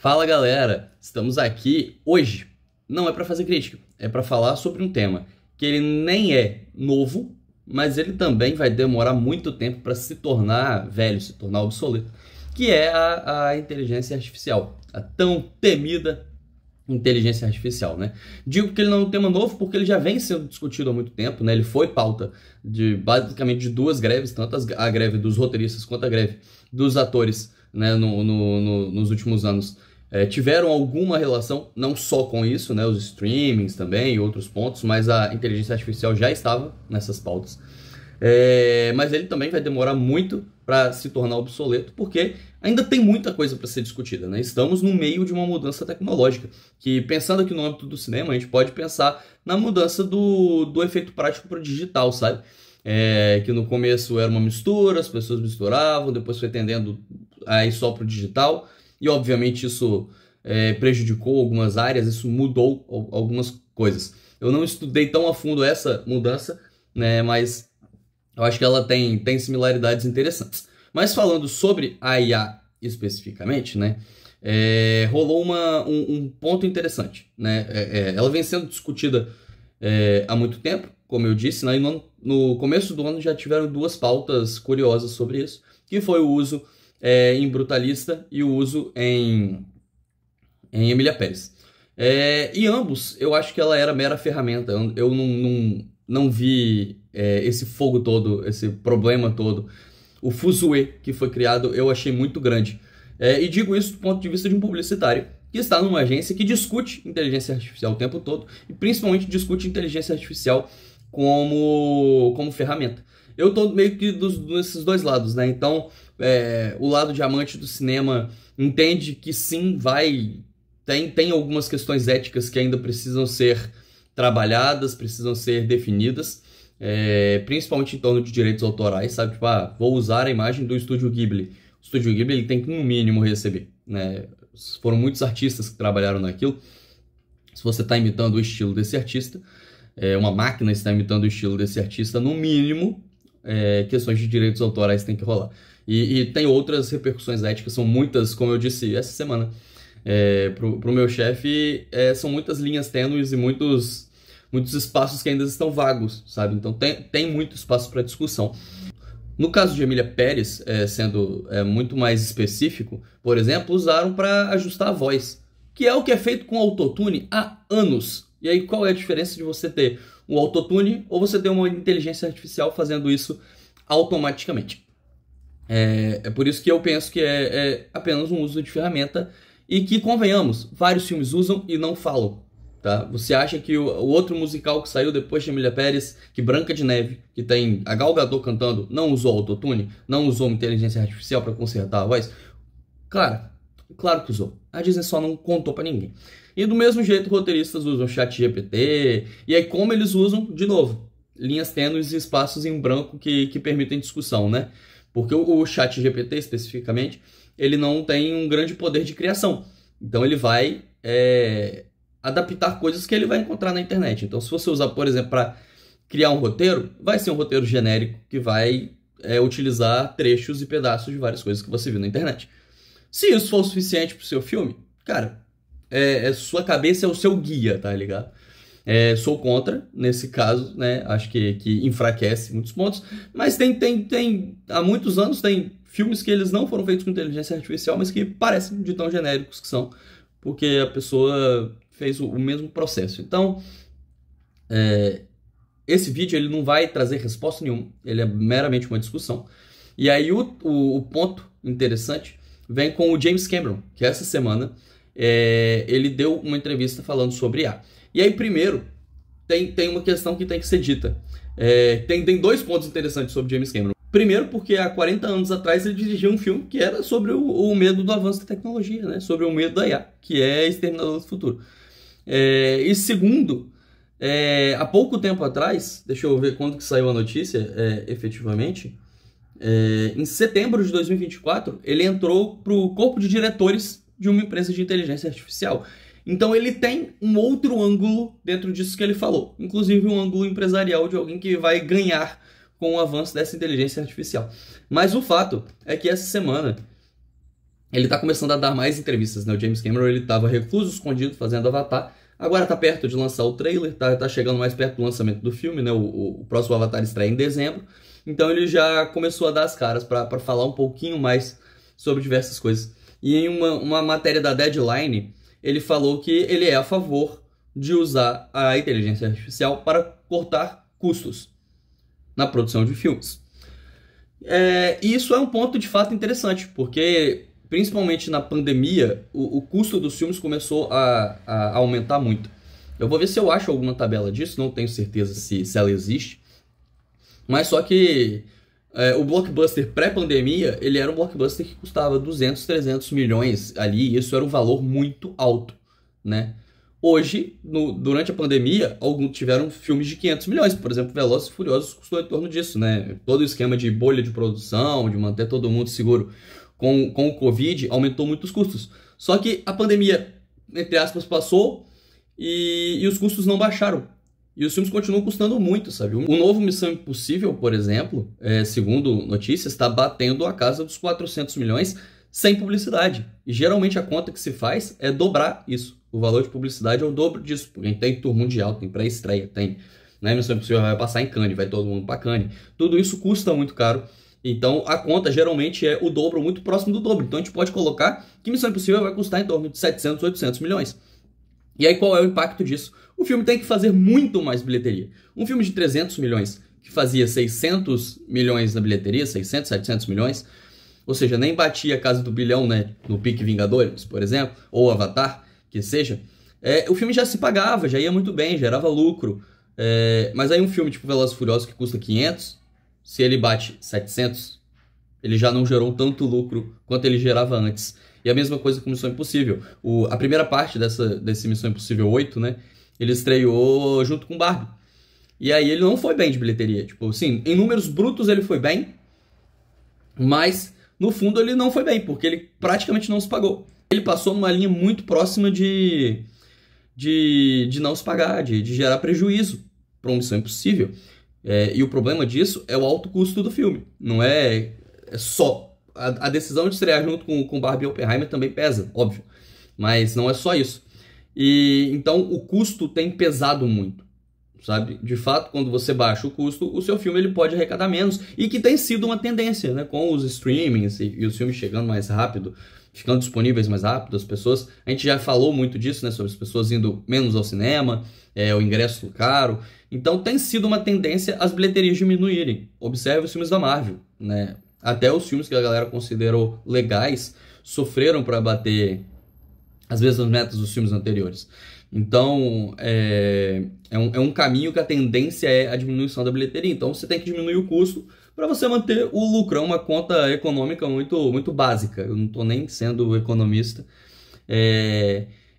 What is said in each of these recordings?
Fala galera, estamos aqui hoje, não é para fazer crítica, é para falar sobre um tema que ele nem é novo, mas ele também vai demorar muito tempo para se tornar velho, se tornar obsoleto, que é a inteligência artificial, a tão temida inteligência artificial, né? Digo que ele não é um tema novo porque ele já vem sendo discutido há muito tempo, né? Ele foi pauta de basicamente de duas greves, tanto a greve dos roteiristas quanto a greve dos atores, né? Nos últimos anos tiveram alguma relação, não só com isso, né? Os streamings também e outros pontos, mas a inteligência artificial já estava nessas pautas. Mas ele também vai demorar muito para se tornar obsoleto, porque ainda tem muita coisa para ser discutida, né? Estamos no meio de uma mudança tecnológica, que pensando aqui no âmbito do cinema, a gente pode pensar na mudança do efeito prático para o digital, sabe? Que no começo era uma mistura, as pessoas misturavam, depois foi tendendo aí só para o digital, e obviamente isso prejudicou algumas áreas, isso mudou algumas coisas. Eu não estudei tão a fundo essa mudança, né? Mas eu acho que ela tem similaridades interessantes. Mas falando sobre a IA especificamente, né, rolou um ponto interessante, né? Ela vem sendo discutida há muito tempo, como eu disse, né, e no começo do ano já tiveram duas pautas curiosas sobre isso, que foi o uso em Brutalista e o uso em Emília Pérez. E ambos, eu acho que ela era mera ferramenta. Eu não vi esse fogo todo, esse problema todo. O fuzuê que foi criado eu achei muito grande. E digo isso do ponto de vista de um publicitário que está numa agência que discute inteligência artificial o tempo todo e principalmente discute inteligência artificial como ferramenta. Eu estou meio que desses dois lados, né? Então, o lado de amante do cinema entende que sim, tem algumas questões éticas que ainda precisam ser trabalhadas, precisam ser definidas, principalmente em torno de direitos autorais, sabe? Tipo, vou usar a imagem do Estúdio Ghibli. O Estúdio Ghibli ele tem que, no mínimo, receber, né? Foram muitos artistas que trabalharam naquilo. Se você está imitando o estilo desse artista, uma máquina está imitando o estilo desse artista, no mínimo, questões de direitos autorais tem que rolar. E tem outras repercussões éticas, são muitas, como eu disse essa semana, pro meu chefe, são muitas linhas tênues e muitos espaços que ainda estão vagos, sabe? Então tem muito espaço para discussão. No caso de Emília Pérez, sendo muito mais específico, por exemplo, usaram para ajustar a voz, que é o que é feito com autotune há anos. E aí qual é a diferença de você ter um autotune ou você ter uma inteligência artificial fazendo isso automaticamente? É por isso que eu penso que é apenas um uso de ferramenta e que, convenhamos, vários filmes usam e não falam. Tá? Você acha que o outro musical que saiu depois de Emília Pérez, que Branca de Neve, que tem a Gal Gadot cantando, não usou autotune? Não usou uma inteligência artificial para consertar a voz? Claro que usou. A Disney só não contou para ninguém. E do mesmo jeito, roteiristas usam ChatGPT. E aí como eles usam, de novo, linhas tênues e espaços em branco que permitem discussão, né? Porque o ChatGPT, especificamente, ele não tem um grande poder de criação. Então ele vai adaptar coisas que ele vai encontrar na internet. Então se você usar, por exemplo, para criar um roteiro, vai ser um roteiro genérico que vai utilizar trechos e pedaços de várias coisas que você viu na internet. Se isso for o suficiente para o seu filme, cara, sua cabeça é o seu guia, tá ligado? Sou contra, nesse caso, né? Acho que enfraquece muitos pontos, mas há muitos anos tem filmes que eles não foram feitos com inteligência artificial, mas que parecem de tão genéricos que são, porque a pessoa fez o mesmo processo. Então, esse vídeo ele não vai trazer resposta nenhuma, ele é meramente uma discussão. E aí o ponto interessante vem com o James Cameron, que essa semana ele deu uma entrevista falando sobre IA. E aí, primeiro, tem uma questão que tem que ser dita. Tem dois pontos interessantes sobre James Cameron. Primeiro, porque há 40 anos atrás ele dirigiu um filme que era sobre o medo do avanço da tecnologia, né? Sobre o medo da IA, que é Exterminador do Futuro. E segundo, há pouco tempo atrás, deixa eu ver quando que saiu a notícia, efetivamente, em setembro de 2024, ele entrou para o corpo de diretores de uma empresa de inteligência artificial. Então ele tem um outro ângulo dentro disso que ele falou, inclusive um ângulo empresarial de alguém que vai ganhar com o avanço dessa inteligência artificial. Mas o fato é que essa semana ele tá começando a dar mais entrevistas, né? O James Cameron, ele tava recluso, escondido, fazendo Avatar. Agora tá perto de lançar o trailer, tá chegando mais perto do lançamento do filme, né? O próximo Avatar estreia em dezembro. Então ele já começou a dar as caras para falar um pouquinho mais sobre diversas coisas. E em uma matéria da Deadline, ele falou que ele é a favor de usar a inteligência artificial para cortar custos na produção de filmes. E isso é um ponto de fato interessante, porque principalmente na pandemia, o custo dos filmes começou a aumentar muito. Eu vou ver se eu acho alguma tabela disso, não tenho certeza se ela existe. Mas só que o blockbuster pré-pandemia, ele era um blockbuster que custava 200, 300 milhões ali, e isso era um valor muito alto, né? Hoje, durante a pandemia, alguns tiveram filmes de 500 milhões. Por exemplo, Velozes e Furiosos custou em torno disso, né? Todo o esquema de bolha de produção, de manter todo mundo seguro com o Covid, aumentou muito os custos. Só que a pandemia, entre aspas, passou e os custos não baixaram. E os filmes continuam custando muito, sabe? O novo Missão Impossível, por exemplo, segundo notícias, está batendo a casa dos 400 milhões sem publicidade. E geralmente a conta que se faz é dobrar isso. O valor de publicidade é o dobro disso. Porque tem tour mundial, tem pré-estreia, tem... Né? Missão Impossível vai passar em Cannes, vai todo mundo para Cannes. Tudo isso custa muito caro. Então a conta geralmente é o dobro, muito próximo do dobro. Então a gente pode colocar que Missão Impossível vai custar em torno de 700, 800 milhões. E aí qual é o impacto disso? O filme tem que fazer muito mais bilheteria. Um filme de 300 milhões que fazia 600 milhões na bilheteria, 600, 700 milhões, ou seja, nem batia a casa do bilhão, né, no pique Vingadores, por exemplo, ou Avatar, que seja, o filme já se pagava, já ia muito bem, gerava lucro. Mas aí um filme tipo Velozes e Furiosos que custa 500, se ele bate 700, ele já não gerou tanto lucro quanto ele gerava antes. E a mesma coisa com Missão Impossível. A primeira parte desse Missão Impossível 8, né, ele estreou junto com Barbie. E aí ele não foi bem de bilheteria. Tipo, assim, em números brutos ele foi bem, mas no fundo ele não foi bem, porque ele praticamente não se pagou. Ele passou numa linha muito próxima de não se pagar, de gerar prejuízo para uma Missão Impossível. E o problema disso é o alto custo do filme. Não é só... A decisão de estrear junto com Barbie e Oppenheimer também pesa, óbvio. Mas não é só isso. E então o custo tem pesado muito, sabe? De fato, quando você baixa o custo, o seu filme ele pode arrecadar menos. E que tem sido uma tendência, né? Com os streamings e os filmes chegando mais rápido, ficando disponíveis mais rápido, as pessoas... A gente já falou muito disso, né? Sobre as pessoas indo menos ao cinema, o ingresso caro. Então tem sido uma tendência as bilheterias diminuírem. Observe os filmes da Marvel, né? Até os filmes que a galera considerou legais sofreram para bater as mesmas metas dos filmes anteriores. Então, é um caminho que a tendência é a diminuição da bilheteria. Então, você tem que diminuir o custo para você manter o lucro. É uma conta econômica muito, muito básica. Eu não estou nem sendo economista.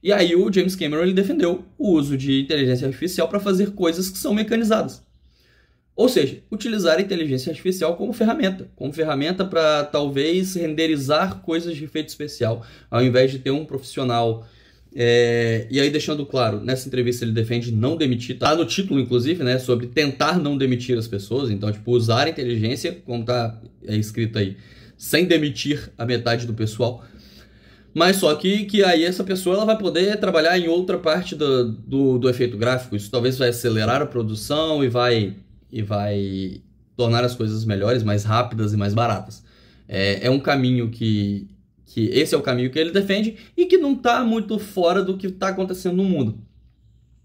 E aí o James Cameron ele defendeu o uso de inteligência artificial para fazer coisas que são mecanizadas. Ou seja, utilizar a inteligência artificial como ferramenta para talvez renderizar coisas de efeito especial, ao invés de ter um profissional. E aí deixando claro, nessa entrevista ele defende não demitir, tá no título inclusive, né, sobre tentar não demitir as pessoas, então tipo, usar a inteligência, como tá escrito aí, sem demitir a metade do pessoal, mas só que aí essa pessoa ela vai poder trabalhar em outra parte do efeito gráfico, isso talvez vai acelerar a produção e vai tornar as coisas melhores, mais rápidas e mais baratas. É um caminho que esse é o caminho que ele defende e que não está muito fora do que está acontecendo no mundo,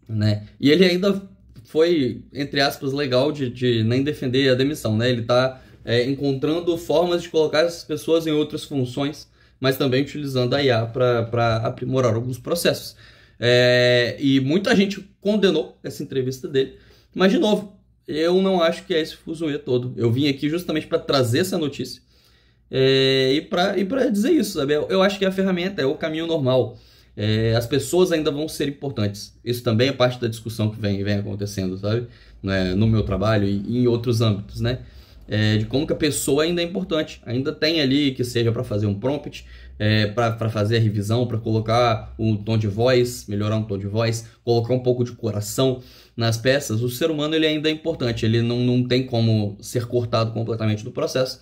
né? E ele ainda foi, entre aspas, legal de nem defender a demissão, né? Ele está encontrando formas de colocar essas pessoas em outras funções, mas também utilizando a IA para aprimorar alguns processos. E muita gente condenou essa entrevista dele, mas de novo, eu não acho que é esse fuzuê todo. Eu vim aqui justamente para trazer essa notícia e para dizer isso, sabe? Eu acho que a ferramenta é o caminho normal. As pessoas ainda vão ser importantes. Isso também é parte da discussão que vem acontecendo, sabe? No meu trabalho e em outros âmbitos, né? De como que a pessoa ainda é importante. Ainda tem ali que seja para fazer um prompt, para fazer a revisão, para colocar um tom de voz, melhorar um tom de voz, colocar um pouco de coração nas peças. O ser humano ele ainda é importante, ele não tem como ser cortado completamente do processo,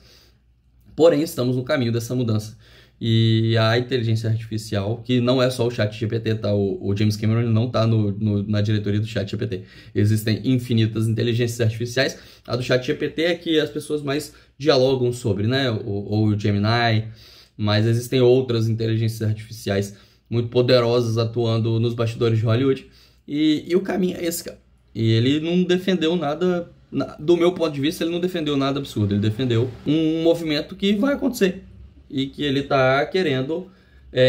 porém estamos no caminho dessa mudança. E a inteligência artificial, que não é só o ChatGPT, tá? O James Cameron ele não tá na diretoria do ChatGPT. Existem infinitas inteligências artificiais. A do ChatGPT é que as pessoas mais dialogam sobre, né? Ou o Gemini, mas existem outras inteligências artificiais muito poderosas atuando nos bastidores de Hollywood. E o caminho é esse, cara. E ele não defendeu nada, do meu ponto de vista, ele não defendeu nada absurdo. Ele defendeu um movimento que vai acontecer e que ele está querendo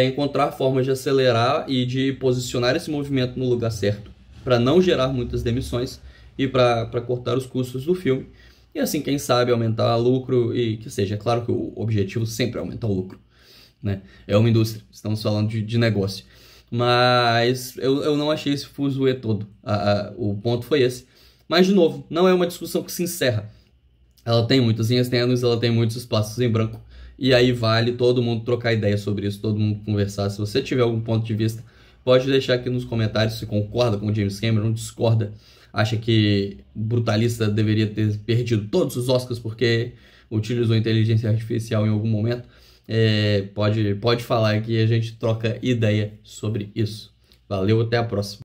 encontrar formas de acelerar e de posicionar esse movimento no lugar certo, para não gerar muitas demissões e para cortar os custos do filme. E assim, quem sabe, aumentar o lucro e que seja. Claro que o objetivo sempre é aumentar o lucro, né? É uma indústria, estamos falando de negócio. Mas eu não achei esse fuzuê todo. O ponto foi esse. Mas, de novo, não é uma discussão que se encerra. Ela tem muitas linhas tênues, ela tem muitos espaços em branco. E aí vale todo mundo trocar ideia sobre isso, todo mundo conversar. Se você tiver algum ponto de vista, pode deixar aqui nos comentários se concorda com o James Cameron, discorda, acha que o Brutalista deveria ter perdido todos os Oscars porque utilizou inteligência artificial em algum momento. Pode falar que a gente troca ideia sobre isso. Valeu, até a próxima.